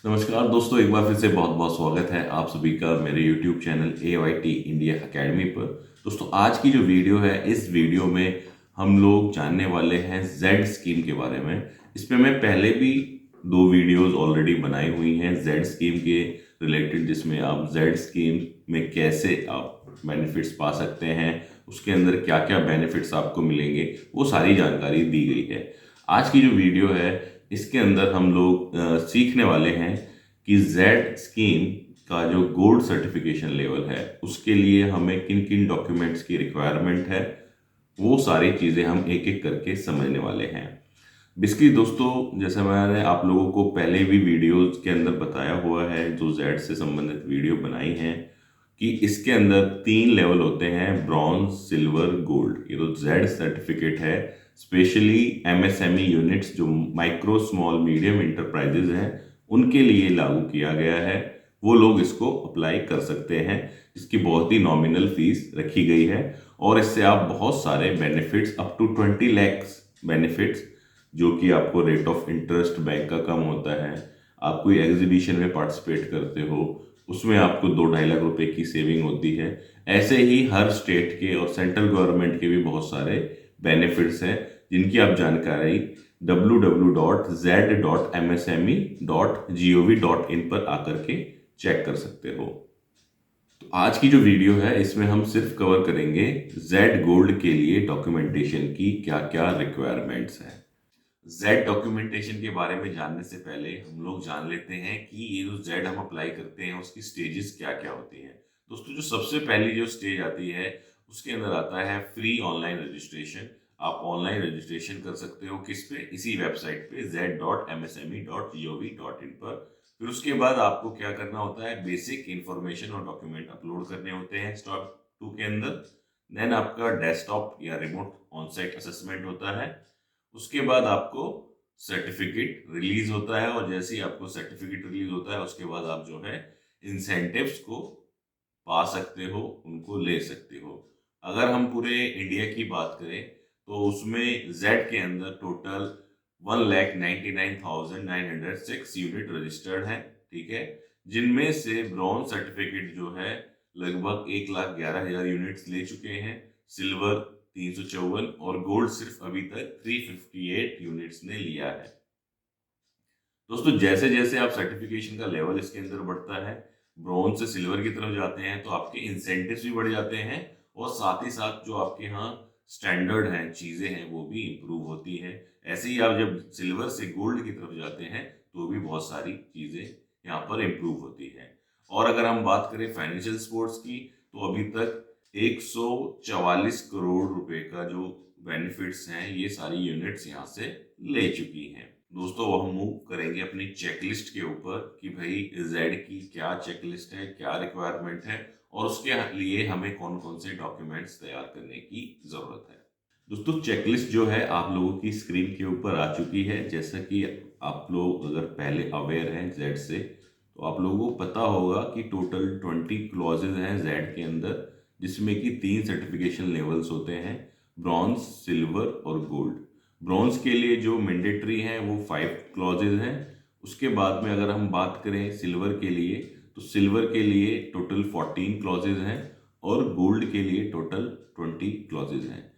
नमस्कार दोस्तों, एक बार फिर से बहुत बहुत स्वागत है आप सभी का मेरे YouTube channel AYT India academy पर। दोस्तों, आज की जो वीडियो है, इस वीडियो में हम लोग जानने वाले हैं जेड स्कीम के बारे में। इसमें मैं पहले भी दो वीडियोस ऑलरेडी बनाई हुई हैं जेड स्कीम के रिलेटेड, जिसमें आप जेड स्कीम में कैसे आप बेनिफिट्स पा सकते हैं, उसके अंदर क्या क्या बेनिफिट्स आपको मिलेंगे, वो सारी जानकारी दी गई है। आज की जो वीडियो है, इसके अंदर हम लोग सीखने वाले हैं कि जेड स्कीम का जो गोल्ड सर्टिफिकेशन लेवल है, उसके लिए हमें किन किन डॉक्यूमेंट्स की रिक्वायरमेंट है। वो सारी चीज़ें हम एक एक करके समझने वाले हैं। बेसिकली दोस्तों, जैसे मैंने आप लोगों को पहले भी वीडियोस के अंदर बताया हुआ है, जो जेड से संबंधित वीडियो बनाई है, कि इसके अंदर 3 लेवल होते हैं: ब्रॉन्ज, सिल्वर, गोल्ड। ये तो जेड सर्टिफिकेट है स्पेशली एमएसएमई यूनिट्स, जो माइक्रो स्मॉल मीडियम इंटरप्राइजेज हैं, उनके लिए लागू किया गया है। वो लोग इसको अप्लाई कर सकते हैं, इसकी बहुत ही नॉमिनल फीस रखी गई है और इससे आप बहुत सारे benefits, up to 20 lakhs benefits, जो कि आपको रेट ऑफ इंटरेस्ट बैंक का कम होता है, आप कोई एग्जीबिशन में पार्टिसिपेट करते हो, उसमें आपको 2-2.5 लाख रुपए की सेविंग होती है। ऐसे ही हर स्टेट के और सेंट्रल गवर्नमेंट के भी बहुत सारे बेनिफिट्स हैं, जिनकी आप जानकारी www.z.msme.gov.in पर आकर के चेक कर सकते हो। तो आज की जो वीडियो है, इसमें हम सिर्फ कवर करेंगे जेड गोल्ड के लिए डॉक्यूमेंटेशन की क्या क्या रिक्वायरमेंट्स हैं। जेड डॉक्यूमेंटेशन के बारे में जानने से पहले हम लोग जान लेते हैं कि ये जो जेड हम अप्लाई करते हैं, उसकी स्टेजेस क्या क्या होती हैं। दोस्तों, जो सबसे पहली जो स्टेज आती है, उसके अंदर आता है फ्री ऑनलाइन रजिस्ट्रेशन। आप ऑनलाइन रजिस्ट्रेशन कर सकते हो किस पे? इसी वेबसाइट पे z.msme.gov.in पर। फिर उसके बाद आपको क्या करना होता है, बेसिक इंफॉर्मेशन और डॉक्यूमेंट अपलोड करने होते हैं स्टेप 2 के अंदर। देन आपका डेस्कटॉप या रिमोट ऑनसाइट असेसमेंट होता है। उसके बाद आपको सर्टिफिकेट रिलीज होता है और जैसे ही आपको सर्टिफिकेट रिलीज होता है, उसके बाद आप जो है इंसेंटिव्स को पा सकते हो, उनको ले सकते हो। अगर हम पूरे इंडिया की बात करें तो उसमें जेड के अंदर टोटल 1,99,906 यूनिट रजिस्टर्ड है, ठीक है, जिनमें से ब्रॉन्ज सर्टिफिकेट जो है लगभग 1,11,000 यूनिट्स ले चुके हैं, सिल्वर 354 और गोल्ड सिर्फ अभी तक 358 यूनिट्स ने लिया है। दोस्तों, जैसे जैसे आप सर्टिफिकेशन का लेवल इसके अंदर बढ़ता है, ब्रॉन्ज से सिल्वर की तरफ जाते हैं, तो आपके इंसेंटिव्स भी बढ़ जाते हैं और साथ ही साथ जो आपके यहाँ स्टैंडर्ड हैं, चीजें हैं, वो भी इंप्रूव होती हैं। ऐसे ही आप जब सिल्वर से गोल्ड की तरफ जाते हैं, तो भी बहुत सारी चीजें यहाँ पर इंप्रूव होती है। और अगर हम बात करें फाइनेंशियल सपोर्ट्स की, तो अभी तक 144 करोड़ रुपए का जो बेनिफिट्स हैं, ये सारी यूनिट्स यहाँ से ले चुकी हैं। दोस्तों, अब हम मूव करेंगे अपनी चेकलिस्ट के ऊपर कि भाई जेड की क्या चेकलिस्ट है, क्या रिक्वायरमेंट है और उसके लिए हमें कौन कौन से डॉक्यूमेंट्स तैयार करने की जरूरत है। दोस्तों, चेकलिस्ट जो है आप लोगों की स्क्रीन के ऊपर आ चुकी है। जैसा कि आप लोग अगर पहले अवेयर हैं जेड से, तो आप लोगों को पता होगा कि टोटल 20 क्लॉजेज हैं जेड के अंदर, जिसमें कि 3 सर्टिफिकेशन लेवल्स होते हैं: ब्रॉन्ज, सिल्वर और गोल्ड। ब्रॉन्ज के लिए जो मैंडेटरी हैं वो 5 क्लॉजेज हैं। उसके बाद में अगर हम बात करें सिल्वर के लिए, तो सिल्वर के लिए टोटल 14 क्लॉजेज हैं और गोल्ड के लिए टोटल 20 क्लॉजेज हैं।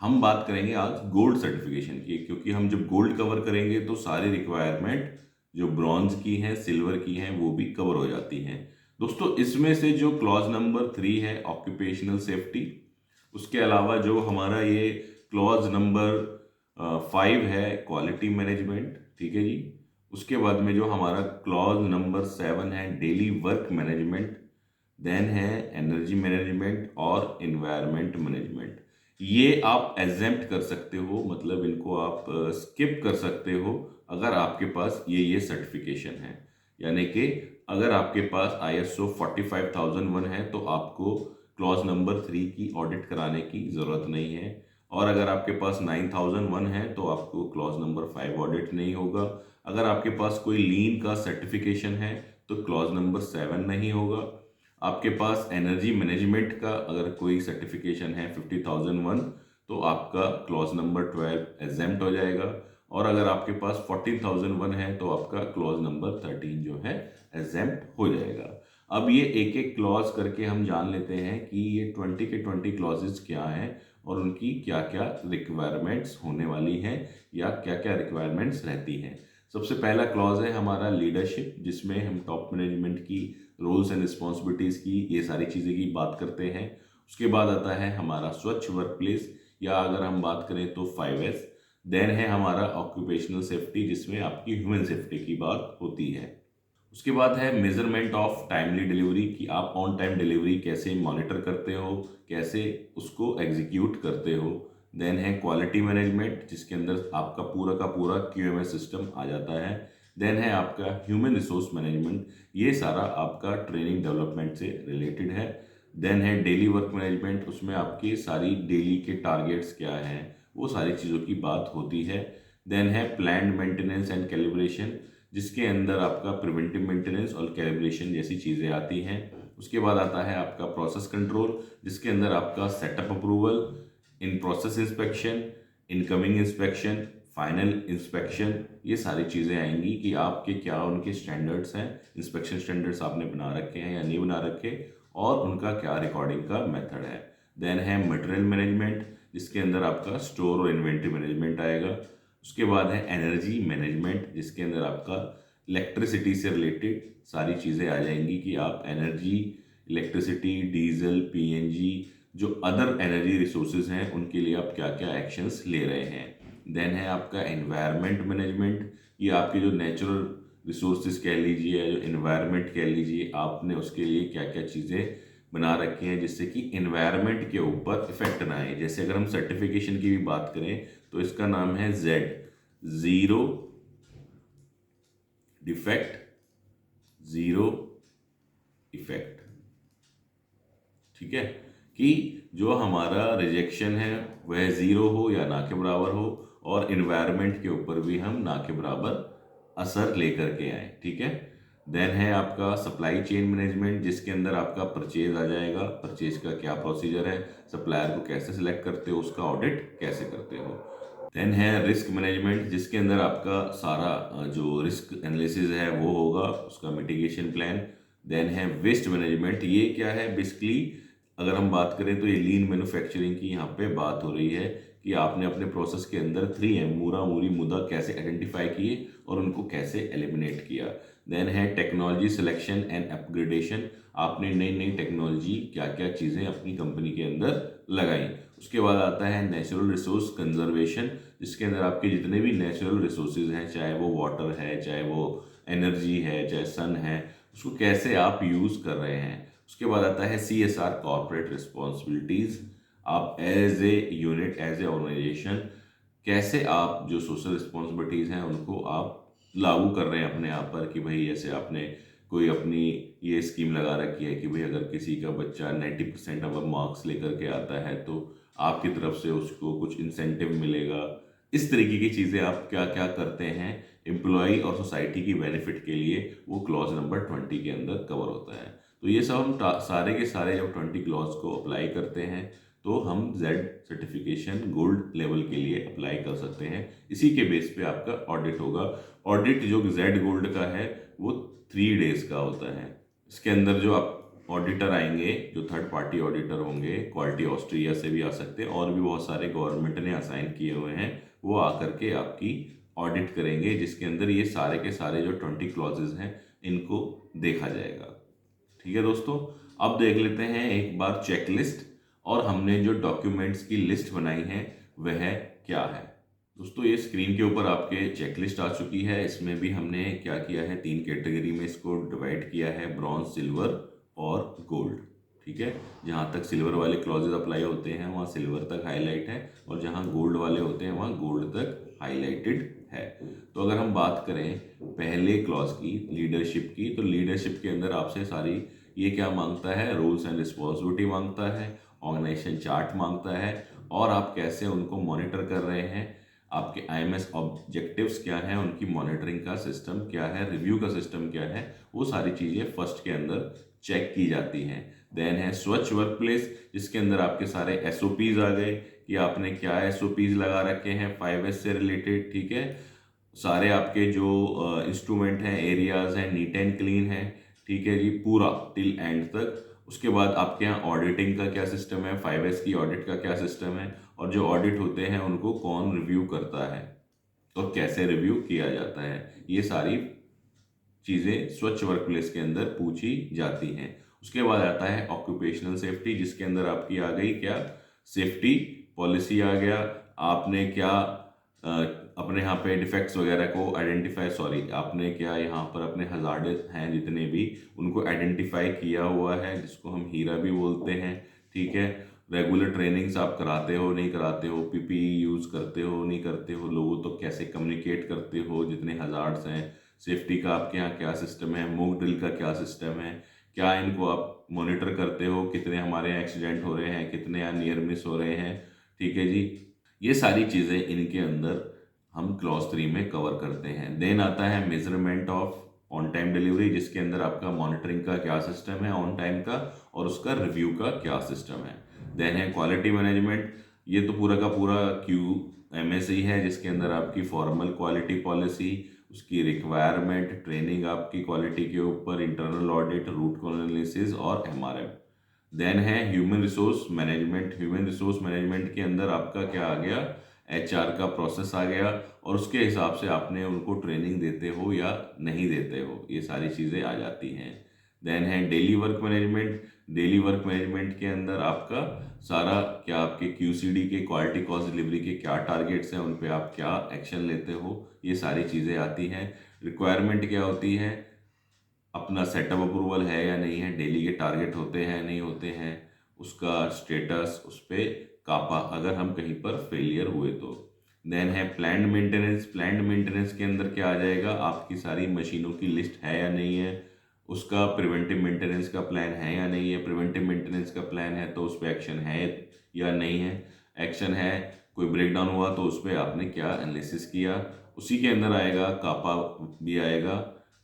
हम बात करेंगे आज गोल्ड सर्टिफिकेशन की, क्योंकि हम जब गोल्ड कवर करेंगे तो सारी रिक्वायरमेंट जो ब्रॉन्ज की हैं, सिल्वर की हैं, वो भी कवर हो जाती हैं। दोस्तों, इसमें से जो क्लॉज नंबर 3 है, ऑक्यूपेशनल सेफ्टी, उसके अलावा जो हमारा ये क्लॉज नंबर 5 है, क्वालिटी मैनेजमेंट, ठीक है जी। उसके बाद में जो हमारा क्लॉज नंबर 7 है, डेली वर्क मैनेजमेंट, देन है एनर्जी मैनेजमेंट और इन्वायरमेंट मैनेजमेंट। ये आप एग्जेम्प्ट कर सकते हो, मतलब इनको आप स्किप कर सकते हो अगर आपके पास ये सर्टिफिकेशन है। यानी कि अगर आपके पास ISO 45001 है, तो आपको क्लॉज नंबर 3 की ऑडिट कराने की ज़रूरत नहीं है। और अगर आपके पास 9001 है, तो आपको क्लॉज नंबर 5 ऑडिट नहीं होगा। अगर आपके पास कोई लीन का सर्टिफिकेशन है, तो क्लॉज नंबर 7 नहीं होगा। आपके पास एनर्जी मैनेजमेंट का अगर कोई सर्टिफिकेशन है 50001, तो आपका क्लॉज नंबर 12 एग्जेम्प्ट हो जाएगा। और अगर आपके पास 14,001 है तो आपका क्लॉज नंबर 13 जो है एग्जेम्प्ट हो जाएगा। अब ये एक एक क्लॉज करके हम जान लेते हैं कि ये 20 के 20 क्लॉजेस क्या हैं और उनकी क्या क्या रिक्वायरमेंट्स होने वाली हैं या क्या क्या रिक्वायरमेंट्स रहती हैं। सबसे पहला क्लॉज है हमारा लीडरशिप, जिसमें हम टॉप मैनेजमेंट की रोल्स एंड रिस्पॉन्सिबिलिटीज़ की ये सारी चीज़ें की बात करते हैं। उसके बाद आता है हमारा स्वच्छ वर्क प्लेस, या अगर हम बात करें तो 5S। देन है हमारा ऑक्यूपेशनल सेफ्टी, जिसमें आपकी ह्यूमन सेफ्टी की बात होती है। उसके बाद है मेजरमेंट ऑफ टाइमली डिलीवरी, कि आप ऑन टाइम डिलीवरी कैसे मॉनिटर करते हो, कैसे उसको एग्जीक्यूट करते हो। देन है क्वालिटी मैनेजमेंट, जिसके अंदर आपका पूरा का पूरा QMS सिस्टम आ जाता है। देन है आपका ह्यूमन रिसोर्स मैनेजमेंट, ये सारा आपका ट्रेनिंग डेवलपमेंट से रिलेटेड है। देन है डेली वर्क मैनेजमेंट, उसमें आपकी सारी डेली के टारगेट्स क्या हैं वो सारी चीज़ों की बात होती है। देन है प्लान्ड मेंटेनेंस एंड कैलिब्रेशन, जिसके अंदर आपका प्रिवेंटिव मेंटेनेंस और कैलिब्रेशन जैसी चीज़ें आती हैं। उसके बाद आता है आपका प्रोसेस कंट्रोल, जिसके अंदर आपका setup approval, in process inspection, incoming inspection, final inspection, ये सारी चीज़ें आएंगी कि आपके क्या उनके स्टैंडर्ड्स हैं, इंस्पेक्शन स्टैंडर्ड्स आपने बना रखे हैं या नहीं बना रखे, और उनका क्या रिकॉर्डिंग का मेथड है। देन है मटेरियल मैनेजमेंट, जिसके अंदर आपका स्टोर और इन्वेंट्री मैनेजमेंट आएगा। उसके बाद है एनर्जी मैनेजमेंट, जिसके अंदर आपका इलेक्ट्रिसिटी से रिलेटेड सारी चीज़ें आ जाएंगी कि आप एनर्जी, इलेक्ट्रिसिटी, डीजल, PNG, जो अदर एनर्जी रिसोर्सेज हैं उनके लिए आप क्या क्या एक्शंस ले रहे हैं। देन है आपका एनवायरनमेंट मैनेजमेंट, ये आपके जो नेचुरल रिसोर्सेज कह लीजिए, जो एनवायरनमेंट कह लीजिए, आपने उसके लिए क्या क्या चीज़ें बना रखी हैं जिससे कि एनवायरनमेंट के ऊपर इफेक्ट ना आए। जैसे अगर हम सर्टिफिकेशन की भी बात करें तो इसका नाम है Z, zero defect, zero effect. ठीक है, कि जो हमारा रिजेक्शन है वह ज़ीरो हो या ना के बराबर हो, और इन्वायरमेंट के ऊपर भी हम ना के बराबर असर लेकर के आए। ठीक है। देन है आपका सप्लाई चेन मैनेजमेंट, जिसके अंदर आपका परचेज आ जाएगा, परचेज का क्या प्रोसीजर है, सप्लायर को कैसे सिलेक्ट करते हो, उसका ऑडिट कैसे करते हो। देन है रिस्क मैनेजमेंट, जिसके अंदर आपका सारा जो रिस्क एनालिसिस है वो होगा, उसका मिटिगेशन प्लान। देन है वेस्ट मैनेजमेंट, ये क्या है बेसिकली, अगर हम बात करें तो ये लीन मैन्युफैक्चरिंग की यहाँ पे बात हो रही है कि आपने अपने प्रोसेस के अंदर 3M मूरा मूरी मुद्दा कैसे आइडेंटिफाई किए और उनको कैसे एलिमिनेट किया। देन है टेक्नोलॉजी सिलेक्शन एंड अपग्रेडेशन, आपने नई नई टेक्नोलॉजी क्या क्या चीज़ें अपनी कंपनी के अंदर लगाई। उसके बाद आता है नेचुरल रिसोर्स कंजर्वेशन, जिसके अंदर आपके जितने भी नेचुरल रिसोर्सेज हैं, चाहे वो वाटर है, चाहे वो एनर्जी है, चाहे सन है, उसको कैसे आप यूज़ कर रहे हैं। उसके बाद आता है CSR कॉर्पोरेट रिस्पॉन्सिबिलिटीज़, आप as a unit, as a organisation कैसे आप जो सोशल रिस्पॉन्सिबिलिटीज़ हैं उनको आप लागू कर रहे हैं अपने आप पर, कि भाई जैसे आपने कोई अपनी ये स्कीम लगा रखी है कि भाई अगर किसी का बच्चा 90% अगर मार्क्स लेकर के आता है तो आपकी तरफ से उसको कुछ इंसेंटिव मिलेगा। इस तरीके की चीज़ें आप क्या क्या करते हैं एम्प्लॉय और सोसाइटी की बेनिफिट के लिए, वो क्लॉज नंबर 20 के अंदर कवर होता है। तो ये सब हम सारे के सारे जब 20 क्लॉज को अप्लाई करते हैं तो हम Z सर्टिफिकेशन गोल्ड लेवल के लिए अप्लाई कर सकते हैं। इसी के बेस पे आपका ऑडिट होगा। ऑडिट जो Z गोल्ड का है वो 3 डेज का होता है। इसके अंदर जो आप ऑडिटर आएंगे, जो थर्ड पार्टी ऑडिटर होंगे, क्वालिटी ऑस्ट्रिया से भी आ सकते हैं, और भी बहुत सारे गवर्नमेंट ने असाइन किए हुए हैं, वो आकर के आपकी ऑडिट करेंगे, जिसके अंदर ये सारे के सारे जो 20 क्लॉजेज हैं इनको देखा जाएगा। ठीक है दोस्तों, अब देख लेते हैं एक बार चेकलिस्ट, और हमने जो डॉक्यूमेंट्स की लिस्ट बनाई है वह क्या है। दोस्तों ये स्क्रीन के ऊपर आपके चेकलिस्ट आ चुकी है। इसमें भी हमने क्या किया है, 3 कैटेगरी में इसको डिवाइड किया है, ब्रॉन्ज, सिल्वर और गोल्ड। ठीक है, जहाँ तक सिल्वर वाले क्लॉजेज अप्लाई होते हैं वहाँ सिल्वर तक हाईलाइट है, और जहाँ गोल्ड वाले होते हैं वहाँ गोल्ड तक हाईलाइटेड है। तो अगर हम बात करें पहले क्लॉज की, लीडरशिप की, तो लीडरशिप के अंदर आपसे सारी ये क्या मांगता है, रूल्स एंड रिस्पॉन्सिबिलिटी मांगता है, ऑर्गेनाइजेशन चार्ट मांगता है, और आप कैसे उनको मॉनिटर कर रहे हैं, आपके IMS ऑब्जेक्टिव्स क्या हैं, उनकी मॉनिटरिंग का सिस्टम क्या है, रिव्यू का सिस्टम क्या है, वो सारी चीज़ें फर्स्ट के अंदर चेक की जाती हैं। देन है स्वच्छ वर्क प्लेस, जिसके अंदर आपके सारे SOPs आ गए कि आपने क्या SOPs लगा रखे हैं 5S से रिलेटेड, ठीक है। सारे आपके जो इंस्ट्रूमेंट हैं, एरियाज हैं, नीट एंड क्लीन है, ठीक है जी, पूरा टिल एंड तक। उसके बाद आपके यहाँ ऑडिटिंग का क्या सिस्टम है, 5S की ऑडिट का क्या सिस्टम है, और जो ऑडिट होते हैं उनको कौन रिव्यू करता है और कैसे रिव्यू किया जाता है, ये सारी चीज़ें स्वच्छ वर्क प्लेस के अंदर पूछी जाती हैं। उसके बाद आता है ऑक्यूपेशनल सेफ्टी, जिसके अंदर आपकी आ गई क्या, सेफ्टी पॉलिसी आ गया, आपने क्या अपने यहाँ पे डिफेक्ट्स वगैरह को आइडेंटिफाई, सॉरी आपने क्या यहाँ पर अपने हजार्ड्स हैं जितने भी उनको आइडेंटिफाई किया हुआ है, जिसको हम हीरा भी बोलते हैं, ठीक है। रेगुलर ट्रेनिंग्स आप कराते हो नहीं कराते हो, PPE यूज़ करते हो नहीं करते हो, लोगों तो कैसे कम्युनिकेट करते हो जितने हजार्ड्स हैं, सेफ्टी का आपके यहाँ क्या सिस्टम है, मॉक ड्रिल का क्या सिस्टम है, क्या इनको आप मॉनिटर करते हो, कितने हमारे यहाँ एक्सीडेंट हो रहे हैं, कितने यहाँ नियर मिस हो रहे हैं, ठीक है जी। ये सारी चीज़ें इनके अंदर हम क्लॉज 3 में कवर करते हैं। देन आता है measurement of on time delivery, जिसके अंदर आपका मॉनिटरिंग का क्या सिस्टम है ऑन टाइम का, और उसका रिव्यू का क्या सिस्टम है। देन है क्वालिटी मैनेजमेंट, ये तो पूरा का पूरा QMS ही है, जिसके अंदर आपकी फॉर्मल क्वालिटी पॉलिसी, उसकी रिक्वायरमेंट, ट्रेनिंग आपकी क्वालिटी के ऊपर, internal audit, root cause analysis और MRM। देन है human resource management, human resource management के अंदर आपका क्या आ गया, HR का प्रोसेस आ गया, और उसके हिसाब से आपने उनको ट्रेनिंग देते हो या नहीं देते हो, ये सारी चीज़ें आ जाती हैं। देन है daily work management, daily work management के अंदर आपका सारा क्या, आपके QCD के क्वालिटी कॉस्ट डिलीवरी के क्या टारगेट्स हैं, उन पे आप क्या एक्शन लेते हो, ये सारी चीज़ें आती हैं। रिक्वायरमेंट क्या होती है, अपना सेटअप अप्रूवल है या नहीं है, डेली के टारगेट होते हैं नहीं होते हैं, उसका स्टेटस, उस पर कापा अगर हम कहीं पर फेलियर हुए तो। देन है प्लान्ड मेंटेनेंस, प्लान्ड मेंटेनेंस के अंदर क्या आ जाएगा, आपकी सारी मशीनों की लिस्ट है या नहीं है, उसका प्रिवेंटिव मेंटेनेंस का प्लान है या नहीं है, प्रिवेंटिव मेंटेनेंस का प्लान है तो उस पर एक्शन है या नहीं है, एक्शन है, कोई ब्रेकडाउन हुआ तो उस पर आपने क्या एनालिसिस किया। उसी के अंदर आएगा कापा भी आएगा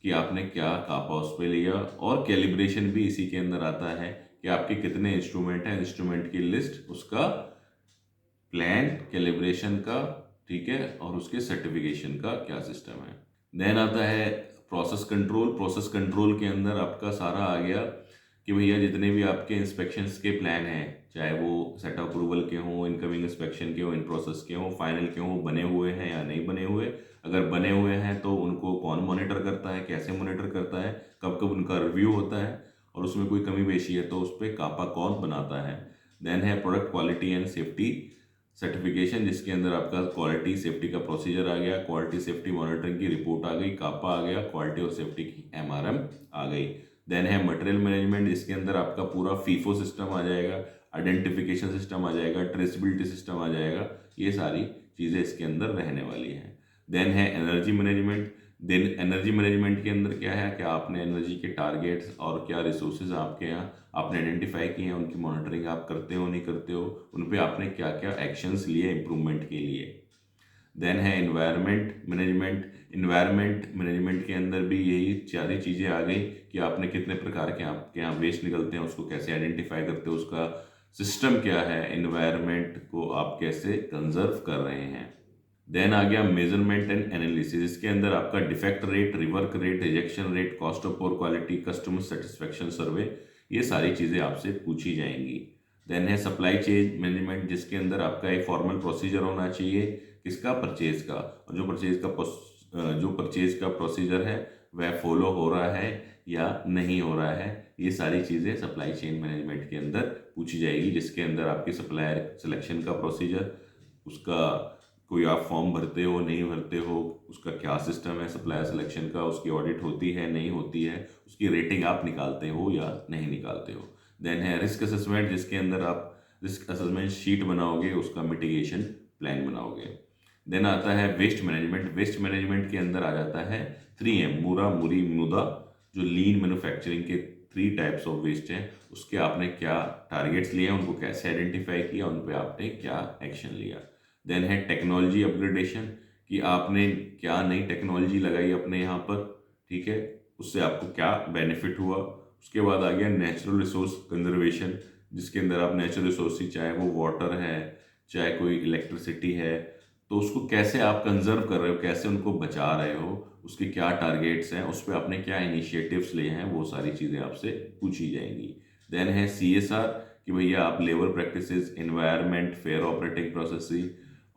कि आपने क्या कापा उस पर लिया, और कैलिब्रेशन भी इसी के अंदर आता है कि आपके कितने इंस्ट्रूमेंट हैं, इंस्ट्रूमेंट की लिस्ट, उसका प्लान कैलिब्रेशन का, ठीक है, और उसके सर्टिफिकेशन का क्या सिस्टम है। देन आता है प्रोसेस कंट्रोल, प्रोसेस कंट्रोल के अंदर आपका सारा आ गया कि भैया जितने भी आपके इंस्पेक्शंस के प्लान हैं, चाहे वो सेट अप्रूवल के हों, इनकमिंग इंस्पेक्शन के हों, इन प्रोसेस के हों, फाइनल के हों, बने हुए हैं या नहीं बने हुए, अगर बने हुए हैं तो उनको कौन मॉनिटर करता है, कैसे मॉनिटर करता है, कब कब उनका रिव्यू होता है, और उसमें कोई कमी पेशी है तो उस पर कापा कौन बनाता है। देन है product quality and safety certification, जिसके अंदर आपका क्वालिटी सेफ्टी का प्रोसीजर आ गया, क्वालिटी सेफ्टी मॉनिटरिंग की रिपोर्ट आ गई, कापा आ गया, क्वालिटी और सेफ्टी की MRM आ गई। देन है मटेरियल मैनेजमेंट, जिसके अंदर आपका पूरा फीफो सिस्टम आ जाएगा, आइडेंटिफिकेशन सिस्टम आ जाएगा, ट्रेसिबिलिटी सिस्टम आ जाएगा, ये सारी चीज़ें इसके अंदर रहने वाली हैं। देन है energy management, then energy management के अंदर क्या है, क्या आपने एनर्जी के टारगेट्स और क्या रिसोर्सेज आपके यहाँ आपने आइडेंटिफाई किए हैं, उनकी मॉनिटरिंग आप करते हो नहीं करते हो, उन पे आपने क्या क्या एक्शंस लिए इम्प्रूवमेंट के लिए। देन है इन्वायरमेंट मैनेजमेंट, इन्वायरमेंट मैनेजमेंट के अंदर भी यही सारी चीज़ें आ गई कि आपने कितने प्रकार के आपके यहाँ वेस्ट निकलते हैं, उसको कैसे आइडेंटिफाई करते हो, उसका सिस्टम क्या है, इन्वायरमेंट को आप कैसे कंजर्व कर रहे हैं। देन आ गया मेजरमेंट एंड एनालिसिस, इसके अंदर आपका defect rate, rework rate, rejection rate, cost of pore quality, customer satisfaction survey, ये सारी चीज़ें आपसे पूछी जाएंगी। देन है सप्लाई चेन मैनेजमेंट, जिसके अंदर आपका एक फॉर्मल प्रोसीजर होना चाहिए, किसका, परचेज का, और जो परचेज का प्रोसीजर है वह फॉलो हो रहा है या नहीं हो रहा है, ये सारी चीज़ें सप्लाई चेन मैनेजमेंट के अंदर पूछी जाएगी, जिसके अंदर आपकी सप्लायर सिलेक्शन का प्रोसीजर, उसका कोई आप फॉर्म भरते हो नहीं भरते हो, उसका क्या सिस्टम है सप्लायर सिलेक्शन का, उसकी ऑडिट होती है नहीं होती है, उसकी रेटिंग आप निकालते हो या नहीं निकालते हो। देन है रिस्क असेसमेंट, जिसके अंदर आप रिस्क असेसमेंट शीट बनाओगे, उसका मिटिगेशन प्लान बनाओगे। देन आता है वेस्ट मैनेजमेंट, वेस्ट मैनेजमेंट के अंदर आ जाता है 3M, मूरा, मुरी, मुदा, जो लीन मैन्युफैक्चरिंग के 3 टाइप्स ऑफ वेस्ट हैं, उसके आपने क्या टारगेट्स लिए, उनको कैसे आइडेंटिफाई किया, उन पर आपने क्या एक्शन लिया। देन है टेक्नोलॉजी अपग्रेडेशन, कि आपने क्या नई टेक्नोलॉजी लगाई अपने यहाँ पर, ठीक है, उससे आपको क्या बेनिफिट हुआ। उसके बाद आ गया नेचुरल रिसोर्स कंजर्वेशन, जिसके अंदर आप नेचुरल रिसोर्स, चाहे वो वाटर है, चाहे कोई इलेक्ट्रिसिटी है, तो उसको कैसे आप कंजर्व कर रहे हो, कैसे उनको बचा रहे हो, उसके क्या टारगेट्स हैं, उस पर आपने क्या इनिशिएटिव्स लिए हैं, वो सारी चीज़ें आपसे पूछी जाएंगी। देन है CSR कि भैया आप labour practices, environment, fair operating process,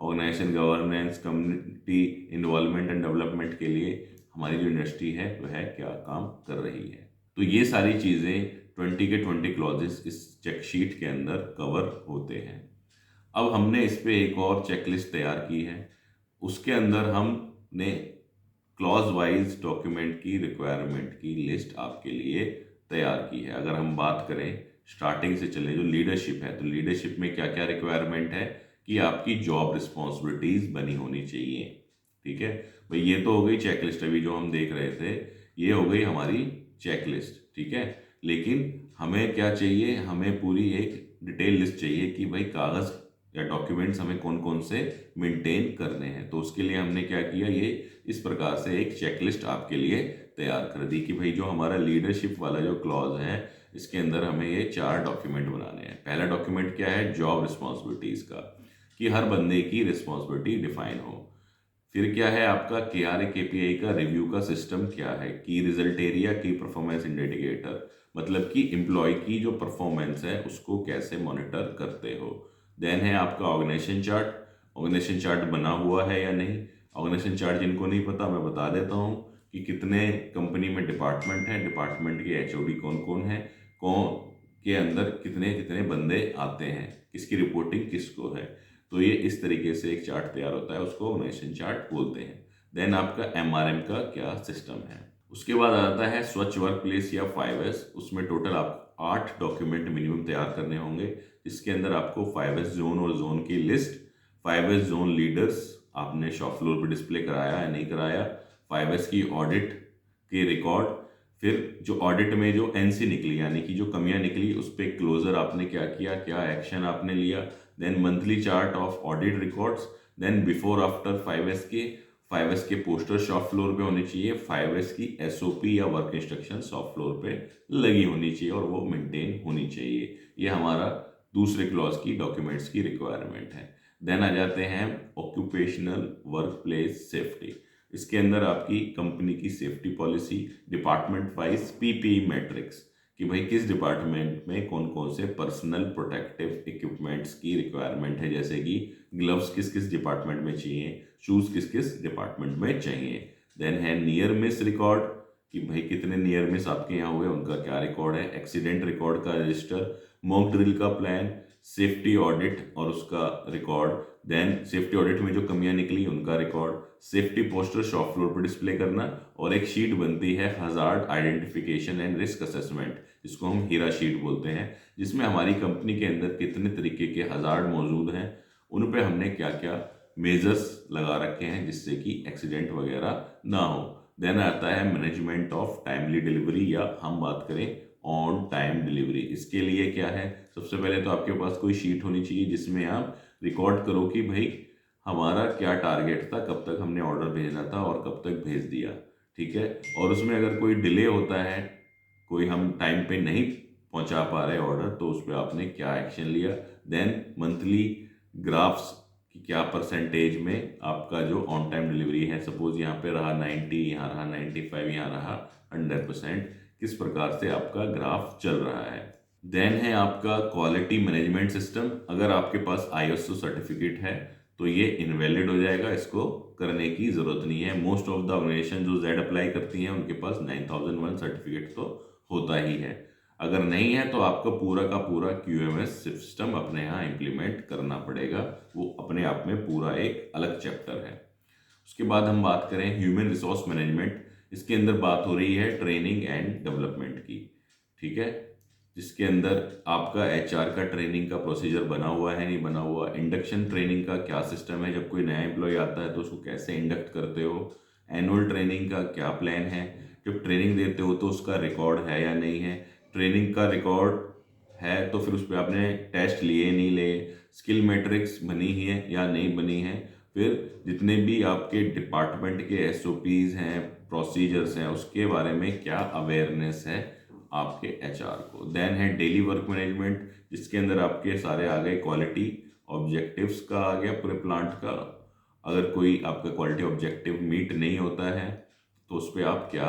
organisation governance, community involvement and development के लिए हमारी जो इंडस्ट्री है वह क्या काम कर रही है। तो ये सारी चीज़ें 20 के 20 क्लॉजेस इस चेकशीट के अंदर कवर होते हैं। अब हमने इस पे एक और चेकलिस्ट तैयार की है, उसके अंदर हमने क्लॉज वाइज डॉक्यूमेंट की रिक्वायरमेंट की लिस्ट आपके लिए तैयार की है। अगर हम बात करें स्टार्टिंग से चले, जो लीडरशिप है, तो लीडरशिप में क्या क्या रिक्वायरमेंट है कि आपकी जॉब रिस्पॉन्सिबिलिटीज बनी होनी चाहिए। ठीक है भाई, ये तो हो गई चेकलिस्ट, अभी जो हम देख रहे थे ये हो गई हमारी चेकलिस्ट। ठीक है, लेकिन हमें क्या चाहिए, हमें पूरी एक डिटेल लिस्ट चाहिए कि भाई कागज़ या डॉक्यूमेंट्स हमें कौन कौन से मेंटेन करने हैं। तो उसके लिए हमने क्या किया, ये इस प्रकार से एक चेकलिस्ट आपके लिए तैयार कर दी कि भाई जो हमारा लीडरशिप वाला जो क्लॉज है, इसके अंदर हमें ये 4 डॉक्यूमेंट बनाने हैं। पहला डॉक्यूमेंट क्या है, जॉब रिस्पॉन्सिबिलिटीज़ का, कि हर बंदे की रिस्पॉन्सिबिलिटी डिफाइन हो। फिर क्या है आपका KRA KPI का रिव्यू का सिस्टम क्या है, की रिजल्ट एरिया, की परफॉर्मेंस इंडिकेटर, मतलब कि एम्प्लॉय की जो परफॉर्मेंस है उसको कैसे मॉनिटर करते हो। देन है आपका ऑर्गेनाइजेशन चार्ट, ऑर्गेनाइजेशन चार्ट बना हुआ है या नहीं। ऑर्गेनाइजेशन चार्ट जिनको नहीं पता मैं बता देता हूँ कि कितने कंपनी में डिपार्टमेंट हैं, डिपार्टमेंट के HOD कौन कौन है, कौन के अंदर कितने कितने बंदे आते हैं, किसकी रिपोर्टिंग किसको है। तो ये इस तरीके से एक चार्ट तैयार होता है, उसको ऑर्गेनाइजेशन चार्ट बोलते हैं। देन आपका MRM का क्या सिस्टम है। उसके बाद आता है स्वच्छ वर्क प्लेस या 5S, उसमें टोटल आप 8 डॉक्यूमेंट मिनिमम तैयार करने होंगे, जिसके अंदर आपको 5S जोन और जोन की लिस्ट, 5S जोन लीडर्स आपने शॉप फ्लोर पर डिस्प्ले कराया या नहीं कराया, 5S की ऑडिट के रिकॉर्ड, फिर जो ऑडिट में जो NC निकली यानी कि जो कमियां निकली उस पर क्लोजर आपने क्या किया, क्या एक्शन आपने लिया। Then monthly chart of audit records, then before after 5S के पोस्टर शॉप फ्लोर पे होने चाहिए, 5S की SOP या वर्क इंस्ट्रक्शन शॉप फ्लोर पे लगी होनी चाहिए और वो मेंटेन होनी चाहिए। ये हमारा दूसरे क्लॉज की डॉक्यूमेंट्स की रिक्वायरमेंट है। देन आ जाते हैं ऑक्यूपेशनल वर्क प्लेस सेफ्टी, इसके अंदर आपकी कंपनी की safety policy, department wise PPE matrix, कि भाई किस डिपार्टमेंट में कौन कौन से पर्सनल प्रोटेक्टिव इक्विपमेंट्स की रिक्वायरमेंट है, जैसे कि ग्लव्स किस किस डिपार्टमेंट में चाहिए, शूज़ किस किस डिपार्टमेंट में चाहिए। देन है नियर मिस रिकॉर्ड, कि भाई कितने नियर मिस आपके यहाँ हुए, उनका क्या रिकॉर्ड है, एक्सीडेंट रिकॉर्ड का रजिस्टर, मॉक ड्रिल का प्लान, सेफ्टी ऑडिट और उसका रिकॉर्ड, देन सेफ्टी ऑडिट में जो कमियां निकली उनका record, safety poster shop floor पर डिस्प्ले करना, और एक शीट बनती है hazard identification and risk assessment, जिसको हम हीरा शीट बोलते हैं, जिसमें हमारी कंपनी के अंदर कितने तरीके के हजार्ड मौजूद हैं, उन पे हमने क्या क्या मेजर्स लगा रखे हैं जिससे कि एक्सीडेंट वगैरह ना हो। देन आता है मैनेजमेंट ऑफ टाइमली डिलीवरी, या हम बात करें ऑन टाइम डिलीवरी। इसके लिए क्या है, सबसे पहले तो आपके पास कोई शीट होनी चाहिए जिसमें आप रिकॉर्ड करो कि भाई हमारा क्या टारगेट था, कब तक हमने ऑर्डर भेजना था और कब तक भेज दिया। ठीक है, और उसमें अगर कोई डिले होता है, कोई हम टाइम पे नहीं पहुंचा पा रहे ऑर्डर, तो उस पर आपने क्या एक्शन लिया। देन मंथली ग्राफ्स कि क्या परसेंटेज में आपका जो ऑन टाइम डिलीवरी है, सपोज यहाँ पे रहा 90, यहाँ रहा 95, यहाँ रहा 100%, किस प्रकार से आपका ग्राफ चल रहा है। देन है आपका क्वालिटी मैनेजमेंट सिस्टम, अगर आपके पास ISO सर्टिफिकेट है तो ये इनवैलिड हो जाएगा, इसको करने की जरूरत नहीं है। मोस्ट ऑफ द ऑर्गेनाइजेशन जो Z अप्लाई करती हैं उनके पास 9001 सर्टिफिकेट तो होता ही है। अगर नहीं है तो आपको पूरा का पूरा QMS सिस्टम अपने यहाँ इम्प्लीमेंट करना पड़ेगा, वो अपने आप में पूरा एक अलग चैप्टर है। उसके बाद हम बात करें ह्यूमन रिसोर्स मैनेजमेंट, इसके अंदर बात हो रही है ट्रेनिंग एंड डेवलपमेंट की। ठीक है, जिसके अंदर आपका HR का ट्रेनिंग का प्रोसीजर बना हुआ है नहीं बना हुआ, इंडक्शन ट्रेनिंग का क्या सिस्टम है, जब कोई नया एम्प्लॉय आता है तो उसको कैसे इंडक्ट करते हो, एनुअल ट्रेनिंग का क्या प्लान है, जब ट्रेनिंग देते हो तो उसका रिकॉर्ड है या नहीं है, ट्रेनिंग का रिकॉर्ड है तो फिर उस पर आपने टेस्ट लिए नहीं लिए, स्किल मैट्रिक्स बनी है या नहीं बनी है, फिर जितने भी आपके डिपार्टमेंट के SOPs हैं, प्रोसीजर्स हैं, उसके बारे में क्या अवेयरनेस है आपके HR को। देन है डेली वर्क मैनेजमेंट, जिसके अंदर आपके सारे आ गए क्वालिटी ऑब्जेक्टिव्स का आ गया पूरे प्लांट का। अगर कोई आपका क्वालिटी ऑब्जेक्टिव मीट नहीं होता है तो उस पर आप क्या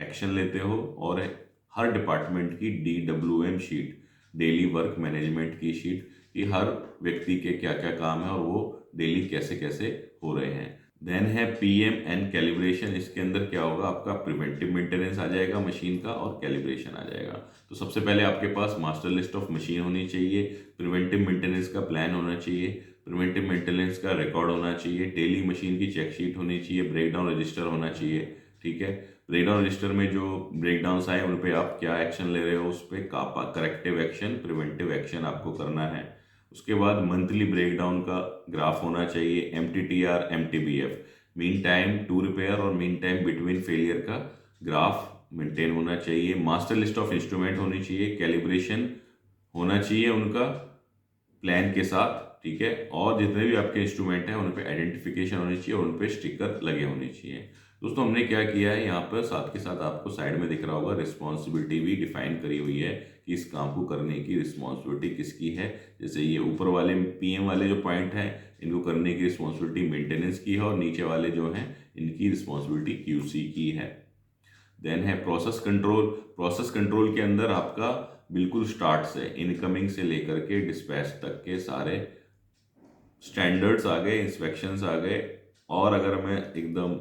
एक्शन लेते हो, और हर डिपार्टमेंट की DWM sheet, daily work management की शीट, कि हर व्यक्ति के क्या क्या काम है और वो डेली कैसे कैसे हो रहे हैं। देन है PMN कैलिब्रेशन। इसके अंदर क्या होगा, आपका प्रिवेंटिव मेंटेनेंस आ जाएगा मशीन का और कैलिब्रेशन आ जाएगा। तो सबसे पहले आपके पास मास्टर लिस्ट ऑफ मशीन होनी चाहिए, प्रिवेंटिव मेंटेनेंस का प्लान होना चाहिए, प्रिवेंटिव मेंटेनेंस का रिकॉर्ड होना चाहिए, डेली मशीन की चेक शीट होनी चाहिए, ब्रेकडाउन रजिस्टर होना चाहिए। ठीक है, ब्रेकडाउन रजिस्टर में जो ब्रेकडाउन्स आए उन पे आप क्या एक्शन ले रहे हो, उस पर करेक्टिव एक्शन, प्रिवेंटिव एक्शन आपको करना है। उसके बाद मंथली ब्रेकडाउन का ग्राफ होना चाहिए, MTTR MTBF, mean time to repair और मीन टाइम बिटवीन फेलियर का ग्राफ मेंटेन होना चाहिए। मास्टर लिस्ट ऑफ इंस्ट्रूमेंट होनी चाहिए, कैलिब्रेशन होना चाहिए उनका प्लान के साथ। ठीक है, और जितने भी आपके इंस्ट्रूमेंट हैं उन पे आइडेंटिफिकेशन होनी चाहिए और उन पे स्टिकर लगे होने चाहिए। दोस्तों हमने क्या किया है यहाँ पर, साथ के साथ आपको साइड में दिख रहा होगा रिस्पॉन्सिबिलिटी भी डिफाइन करी हुई है कि इस काम को करने की रिस्पॉन्सिबिलिटी किसकी है। जैसे ये ऊपर वाले PM वाले जो पॉइंट हैं इनको करने की रिस्पॉन्सिबिलिटी मेंटेनेंस की है, और नीचे वाले जो हैं इनकी रिस्पॉन्सिबिलिटी QC की है। देन है प्रोसेस कंट्रोल। प्रोसेस कंट्रोल के अंदर आपका बिल्कुल स्टार्ट से, इनकमिंग से लेकर के डिस्पैच तक के सारे स्टैंडर्ड्स आ गए, इंस्पेक्शंस आ गए। और अगर मैं एकदम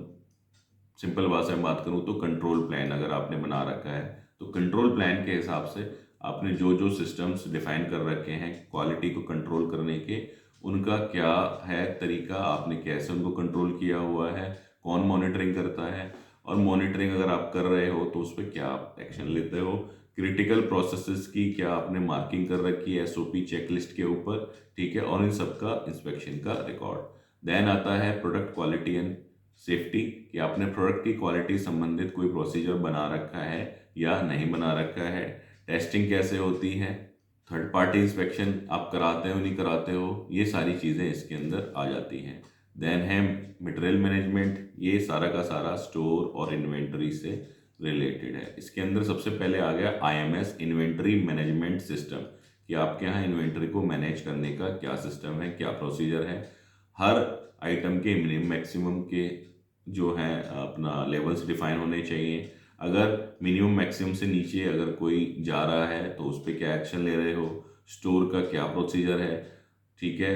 सिंपल भाषा में बात करूं तो कंट्रोल प्लान अगर आपने बना रखा है तो कंट्रोल प्लान के हिसाब से आपने जो जो सिस्टम्स डिफाइन कर रखे हैं क्वालिटी को कंट्रोल करने के, उनका क्या है तरीका, आपने कैसे उनको कंट्रोल किया हुआ है, कौन मॉनिटरिंग करता है, और मॉनिटरिंग अगर आप कर रहे हो तो उस पर क्या आप एक्शन लेते हो। क्रिटिकल प्रोसेसेस की क्या आपने मार्किंग कर रखी है SOP चेकलिस्ट के ऊपर। ठीक है, और इन सब का इंस्पेक्शन का रिकॉर्ड। देन आता है प्रोडक्ट क्वालिटी एंड सेफ्टी, कि आपने प्रोडक्ट की क्वालिटी संबंधित कोई प्रोसीजर बना रखा है या नहीं बना रखा है, टेस्टिंग कैसे होती है, थर्ड पार्टी इंस्पेक्शन आप कराते हो नहीं कराते हो, ये सारी चीज़ें इसके अंदर आ जाती हैं। देन है मटेरियल मैनेजमेंट, ये सारा का सारा स्टोर और इन्वेंटरी से रिलेटेड है। इसके अंदर सबसे पहले आ गया IMS इन्वेंटरी मैनेजमेंट सिस्टम, कि आपके यहाँ इन्वेंटरी को मैनेज करने का क्या सिस्टम है, क्या प्रोसीजर है। हर आइटम के मिनिमम मैक्सिमम के जो है अपना लेवल्स डिफाइन होने चाहिए। अगर मिनिमम मैक्सिमम से नीचे अगर कोई जा रहा है तो उस पर क्या एक्शन ले रहे हो, स्टोर का क्या प्रोसीजर है। ठीक है,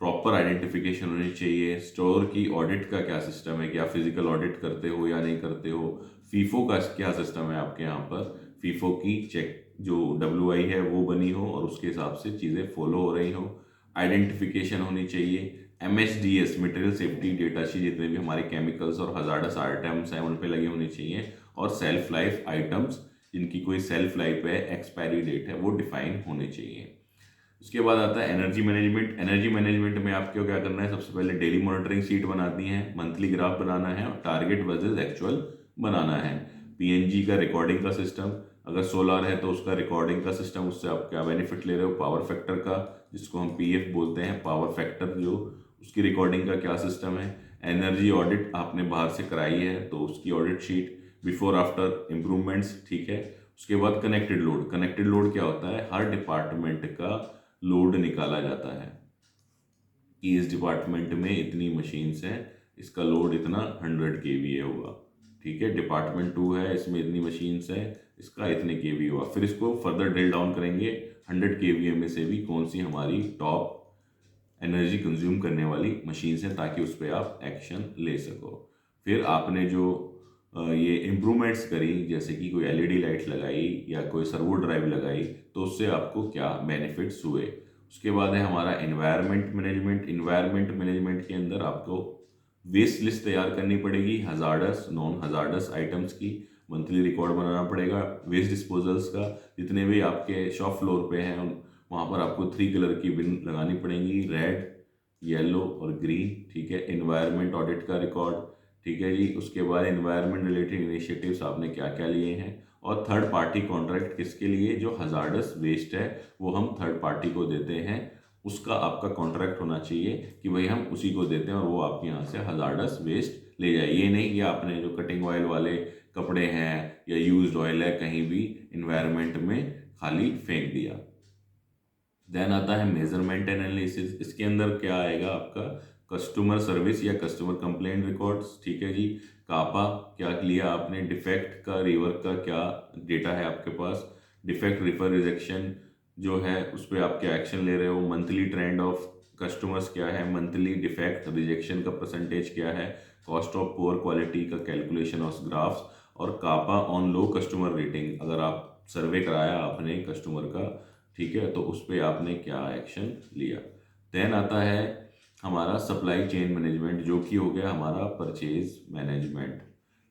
प्रॉपर आइडेंटिफिकेशन होनी चाहिए। स्टोर की ऑडिट का क्या सिस्टम है, क्या फिजिकल ऑडिट करते हो या नहीं करते हो। फीफो का क्या सिस्टम है आपके यहाँ पर, फीफो की चेक जो WI है वो बनी हो और उसके हिसाब से चीज़ें फॉलो हो रही हो। आइडेंटिफिकेशन होनी चाहिए। MSDS material safety data sheet, जितने भी हमारे केमिकल्स और हजार्डस आइटम्स हैं उन पे लगे होने चाहिए। और सेल्फ लाइफ आइटम्स जिनकी कोई सेल्फ लाइफ है, एक्सपायरी डेट है, वो डिफाइन होने चाहिए। उसके बाद आता है एनर्जी मैनेजमेंट। एनर्जी मैनेजमेंट में आपको क्या करना है, सबसे पहले डेली मॉनिटरिंग शीट बनानी है, मंथली ग्राफ बनाना है और टारगेट वर्सेस एक्चुअल बनाना है। PNG का रिकॉर्डिंग का सिस्टम, अगर सोलर है तो उसका रिकॉर्डिंग का सिस्टम, उससे आप क्या बेनिफिट ले रहे हो। पावर फैक्टर का, जिसको हम PF बोलते हैं, पावर फैक्टर जो, उसकी रिकॉर्डिंग का क्या सिस्टम है। एनर्जी ऑडिट आपने बाहर से कराई है तो उसकी audit sheet, before after improvements. ठीक है, उसके बाद कनेक्टेड लोड। कनेक्टेड लोड क्या होता है, हर डिपार्टमेंट का लोड निकाला जाता है कि इस डिपार्टमेंट में इतनी मशीन्स हैं, इसका लोड इतना 100 kVA होगा। ठीक है, डिपार्टमेंट 2 है, इसमें इतनी मशीन्स हैं, इसका इतने kVA होगा। फिर इसको फर्दर ड्रिल डाउन करेंगे 100 kVA में से भी कौन सी हमारी टॉप एनर्जी कंज्यूम करने वाली मशीन्स हैं, ताकि उस पर आप एक्शन ले सको। फिर आपने जो ये इम्प्रूवमेंट्स करी, जैसे कि कोई LED लाइट लगाई या कोई सर्वो ड्राइव लगाई, तो उससे आपको क्या बेनिफिट्स हुए। उसके बाद है हमारा एनवायरनमेंट मैनेजमेंट। एनवायरनमेंट मैनेजमेंट के अंदर आपको वेस्ट लिस्ट तैयार करनी पड़ेगी, हजार्डस नॉन हजार्डस आइटम्स की मंथली रिकॉर्ड बनाना पड़ेगा। वेस्ट डिस्पोजल्स का, जितने भी आपके शॉप फ्लोर पे हैं वहाँ पर आपको 3 कलर की बिन लगानी पड़ेंगी, रेड, येलो और ग्रीन। ठीक है, एनवायरनमेंट ऑडिट का रिकॉर्ड। ठीक है जी, उसके बाद एनवायरनमेंट रिलेटेड इनिशिएटिव्स आपने क्या क्या लिए हैं। और थर्ड पार्टी कॉन्ट्रैक्ट किसके लिए, जो हजार्डस वेस्ट है वो हम थर्ड पार्टी को देते हैं, उसका आपका कॉन्ट्रैक्ट होना चाहिए कि भाई हम उसी को देते हैं और वो आपके यहाँ से हजार्डस वेस्ट ले जाए। ये नहीं कि आपने जो कटिंग ऑयल वाले कपड़े हैं या यूज्ड ऑयल है कहीं भी इन्वायरमेंट में खाली फेंक दिया। देन आता है मेजरमेंट एनालिसिस। इसके अंदर क्या आएगा आपका, कस्टमर सर्विस या कस्टमर कंप्लेंट रिकॉर्ड्स, ठीक है जी। कापा क्या लिया आपने, डिफेक्ट का रिवर्क का क्या डेटा है आपके पास, डिफेक्ट रिफर रिजेक्शन जो है उस पर आप क्या एक्शन ले रहे हो, मंथली ट्रेंड ऑफ कस्टमर्स क्या है, मंथली डिफेक्ट रिजेक्शन का परसेंटेज क्या है, कॉस्ट ऑफ पुअर क्वालिटी का कैलकुलेशन ऑफ ग्राफ्स, और कापा ऑन लो कस्टमर रेटिंग, अगर आप सर्वे कराया आपने कस्टमर का, ठीक है, तो उस पर आपने क्या एक्शन लिया। देन आता है हमारा सप्लाई चेन मैनेजमेंट, जो कि हो गया हमारा परचेज मैनेजमेंट।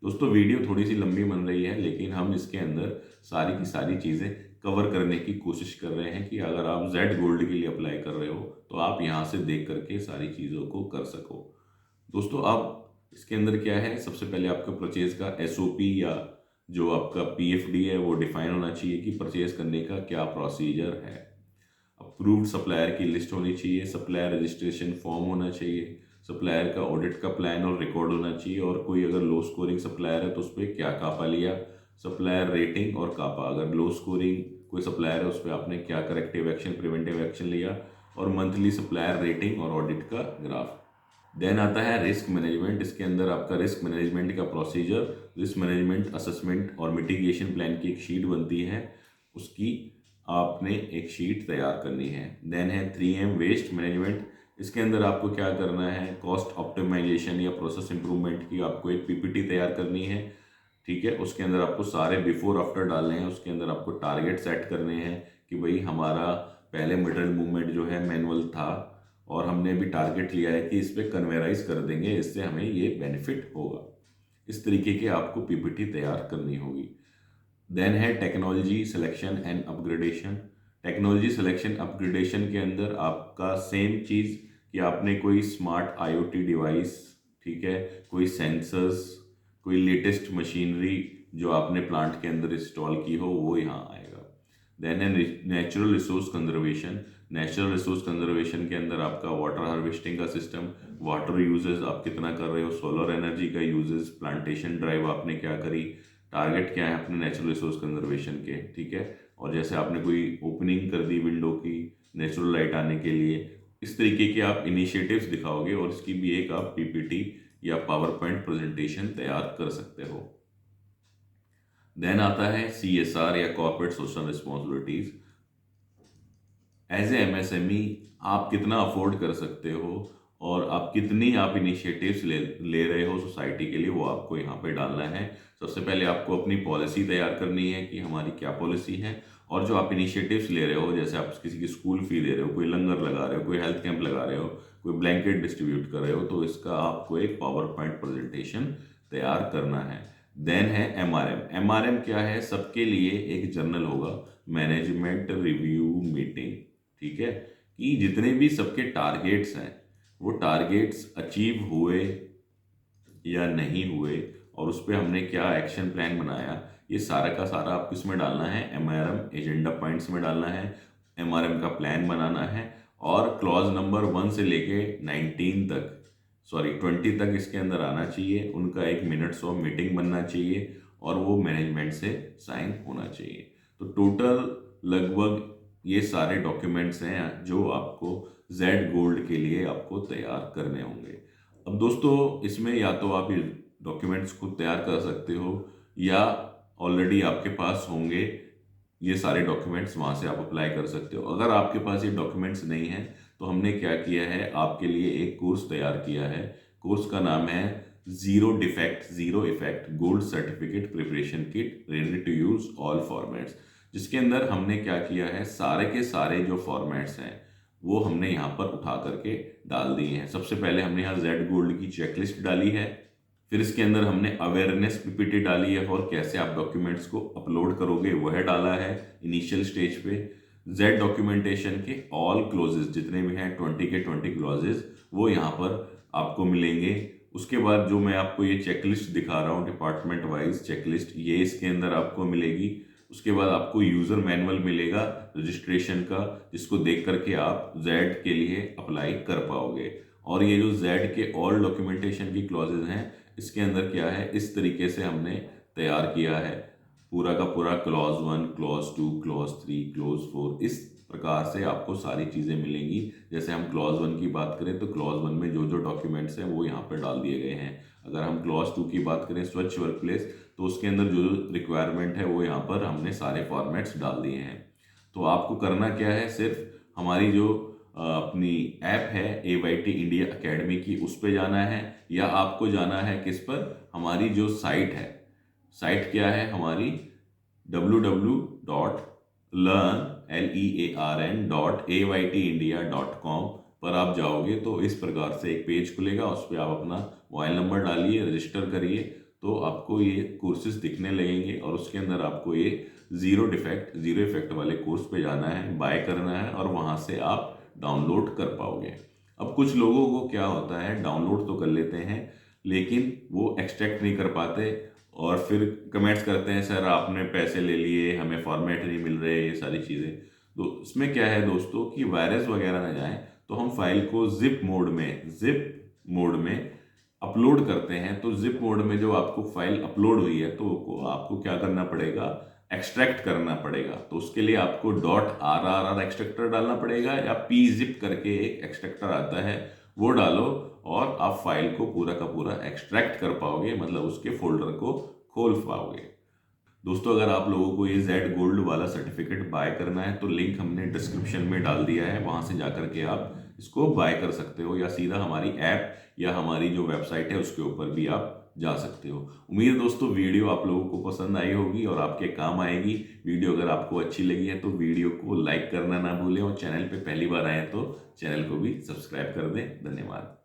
दोस्तों वीडियो थोड़ी सी लंबी बन रही है, लेकिन हम इसके अंदर सारी की सारी चीज़ें कवर करने की कोशिश कर रहे हैं कि अगर आप जेड गोल्ड के लिए अप्लाई कर रहे हो तो आप यहाँ से देख करके सारी चीज़ों को कर सको। दोस्तों अब इसके अंदर क्या है, सबसे पहले आपका परचेज का SOP या जो आपका PFD है वो डिफाइन होना चाहिए कि परचेज करने का क्या प्रोसीजर है। अप्रूव्ड सप्लायर की लिस्ट होनी चाहिए, सप्लायर रजिस्ट्रेशन फॉर्म होना चाहिए, सप्लायर का ऑडिट का प्लान और रिकॉर्ड होना चाहिए, और कोई अगर लो स्कोरिंग सप्लायर है तो उस पर क्या कापा लिया, सप्लायर रेटिंग और कापा, अगर लो स्कोरिंग कोई सप्लायर है उस पर आपने क्या करेक्टिव एक्शन प्रिवेंटिव एक्शन लिया, और मंथली सप्लायर रेटिंग और ऑडिट का ग्राफ। देन आता है रिस्क मैनेजमेंट। इसके अंदर आपका रिस्क मैनेजमेंट का प्रोसीजर, रिस्क मैनेजमेंट असेसमेंट और मिटिगेशन प्लान की एक शीट बनती है, उसकी आपने एक शीट तैयार करनी है। देन है 3M वेस्ट मैनेजमेंट। इसके अंदर आपको क्या करना है, कॉस्ट ऑप्टिमाइजेशन या प्रोसेस इंप्रूवमेंट की आपको एक PPT तैयार करनी है, ठीक है। उसके अंदर आपको सारे बिफोर आफ्टर डालने हैं, उसके अंदर आपको टारगेट सेट करने हैं कि भाई हमारा पहले मटेरियल मूवमेंट जो है मैनुअल था और हमने भी टारगेट लिया है कि इस पर कन्वेराइज कर देंगे, इससे हमें ये बेनिफिट होगा। इस तरीके के आपको PPT तैयार करनी होगी। देन है technology selection and upgradation. Technology selection upgradation के अंदर आपका सेम चीज़ कि आपने कोई स्मार्ट IoT डिवाइस, ठीक है, कोई सेंसर्स, कोई लेटेस्ट मशीनरी जो आपने प्लांट के अंदर इंस्टॉल की हो वो यहाँ आएगा। देन है natural resource conservation. Natural resource conservation के अंदर आपका वाटर हार्वेस्टिंग का सिस्टम, वाटर यूजेस आप कितना कर रहे हो, सोलर एनर्जी का यूजेस, प्लांटेशन ड्राइव आपने क्या करी, टारगेट क्या है अपने नेचुरल रिसोर्स कंजर्वेशन के, ठीक है। और जैसे आपने कोई ओपनिंग कर दी विंडो की नेचुरल लाइट आने के लिए, इस तरीके के आप इनिशिएटिव्स दिखाओगे और इसकी भी एक आप PPT या पावर पॉइंट प्रेजेंटेशन तैयार कर सकते हो। देन आता है CSR या corporate social responsibilities. As a MSME आप कितना अफोर्ड कर सकते हो और आप कितनी आप इनिशिएटिव्स ले रहे हो सोसाइटी के लिए, वो आपको यहाँ पे डालना है। सबसे पहले आपको अपनी पॉलिसी तैयार करनी है कि हमारी क्या पॉलिसी है, और जो आप इनिशिएटिव्स ले रहे हो, जैसे आप किसी की स्कूल फी दे रहे हो, कोई लंगर लगा रहे हो, कोई हेल्थ कैंप लगा रहे हो, कोई ब्लैंकेट डिस्ट्रीब्यूट कर रहे हो, तो इसका आपको एक पावर पॉइंट प्रेजेंटेशन तैयार करना है। देन है MRM क्या है, सबके लिए एक जर्नल होगा, मैनेजमेंट रिव्यू मीटिंग, ठीक है, कि जितने भी सबके टारगेट्स हैं वो टारगेट्स अचीव हुए या नहीं हुए और उस पर हमने क्या एक्शन प्लान बनाया, ये सारा का सारा आपको इसमें डालना है। MRM एजेंडा पॉइंट्स में डालना है, MRM का प्लान बनाना है, और क्लॉज नंबर 1 से लेके 20 तक इसके अंदर आना चाहिए। उनका एक मिनट्स ऑफ मीटिंग बनना चाहिए और वो मैनेजमेंट से साइन होना चाहिए। तो टोटल लगभग ये सारे डॉक्यूमेंट्स हैं जो आपको जेड गोल्ड के लिए आपको तैयार करने होंगे। अब दोस्तों इसमें या तो आप ये डॉक्यूमेंट्स खुद तैयार कर सकते हो या ऑलरेडी आपके पास होंगे ये सारे डॉक्यूमेंट्स, वहाँ से आप अप्लाई कर सकते हो। अगर आपके पास ये डॉक्यूमेंट्स नहीं हैं तो हमने क्या किया है, आपके लिए एक कोर्स तैयार किया है। कोर्स का नाम है zero defect zero effect gold certificate preparation kit ready to use all formats, जिसके अंदर हमने क्या किया है, सारे के सारे जो फॉर्मेट्स हैं वो हमने यहाँ पर उठा करके डाल दिए हैं। सबसे पहले हमने यहाँ जेड गोल्ड की चेकलिस्ट डाली है, फिर इसके अंदर हमने अवेयरनेस PPT डाली है और कैसे आप डॉक्यूमेंट्स को अपलोड करोगे वह डाला है इनिशियल स्टेज पे। जेड डॉक्यूमेंटेशन के ऑल क्लोजेस जितने भी हैं 20 के 20 क्लोजेस वो यहाँ पर आपको मिलेंगे। उसके बाद जो मैं आपको ये चेकलिस्ट दिखा रहा हूँ डिपार्टमेंट वाइज चेकलिस्ट, ये इसके अंदर आपको मिलेगी। उसके बाद आपको यूज़र मैनुअल मिलेगा रजिस्ट्रेशन का, जिसको देख करके आप जेड के लिए अप्लाई कर पाओगे। और ये जो जेड के ऑल डॉक्यूमेंटेशन की क्लॉजेज हैं इसके अंदर क्या है, इस तरीके से हमने तैयार किया है पूरा का पूरा क्लॉज 1 क्लॉज 2 क्लॉज 3 क्लॉज 4 इस प्रकार से आपको सारी चीज़ें मिलेंगी। जैसे हम क्लॉज 1 की बात करें तो क्लॉज 1 में जो जो डॉक्यूमेंट्स हैं वो यहाँ पर डाल दिए गए हैं। अगर हम क्लॉज 2 की बात करें स्वच्छ वर्क प्लेस, तो उसके अंदर जो रिक्वायरमेंट है वो यहाँ पर हमने सारे फॉर्मेट्स डाल दिए हैं। तो आपको करना क्या है, सिर्फ हमारी जो अपनी ऐप है AYT इंडिया अकेडमी की, उस पे जाना है, या आपको जाना है किस पर, हमारी जो साइट है, साइट क्या है हमारी www.learn.aytindia.com पर आप जाओगे तो इस प्रकार से एक पेज खुलेगा। उस पर आप अपना मोबाइल नंबर डालिए, रजिस्टर करिए, तो आपको ये कोर्सेज दिखने लगेंगे और उसके अंदर आपको ये जीरो इफेक्ट वाले कोर्स पे जाना है, बाय करना है और वहाँ से आप डाउनलोड कर पाओगे। अब कुछ लोगों को क्या होता है, डाउनलोड तो कर लेते हैं लेकिन वो एक्सट्रैक्ट नहीं कर पाते और फिर कमेंट्स करते हैं सर आपने पैसे ले लिए, हमें फॉर्मेट नहीं मिल रहे, ये सारी चीज़ें। तो इसमें क्या है दोस्तों कि वायरस वगैरह ना जाए, तो हम फाइल को जिप मोड में अपलोड करते हैं। तो जिप मोड में जो आपको फाइल अपलोड हुई है तो आपको क्या करना पड़ेगा, एक्सट्रैक्ट करना पड़ेगा। तो उसके लिए आपको .rrr एक्सट्रैक्टर डालना पड़ेगा या pzip करके एक एक्सट्रैक्टर आता है, वो डालो और आप फाइल को पूरा का पूरा एक्सट्रैक्ट कर पाओगे, मतलब उसके फोल्डर को खोल पाओगे। दोस्तों अगर आप लोगों को ये Z गोल्ड वाला सर्टिफिकेट बाय करना है तो लिंक हमने डिस्क्रिप्शन में डाल दिया है, वहां से जाकर के आप इसको बाय कर सकते हो, या सीधा हमारी ऐप या हमारी जो वेबसाइट है उसके ऊपर भी आप जा सकते हो। उम्मीद है दोस्तों वीडियो आप लोगों को पसंद आई होगी और आपके काम आएगी। वीडियो अगर आपको अच्छी लगी है तो वीडियो को लाइक करना ना भूलें और चैनल पे पहली बार आए तो चैनल को भी सब्सक्राइब कर दें। धन्यवाद।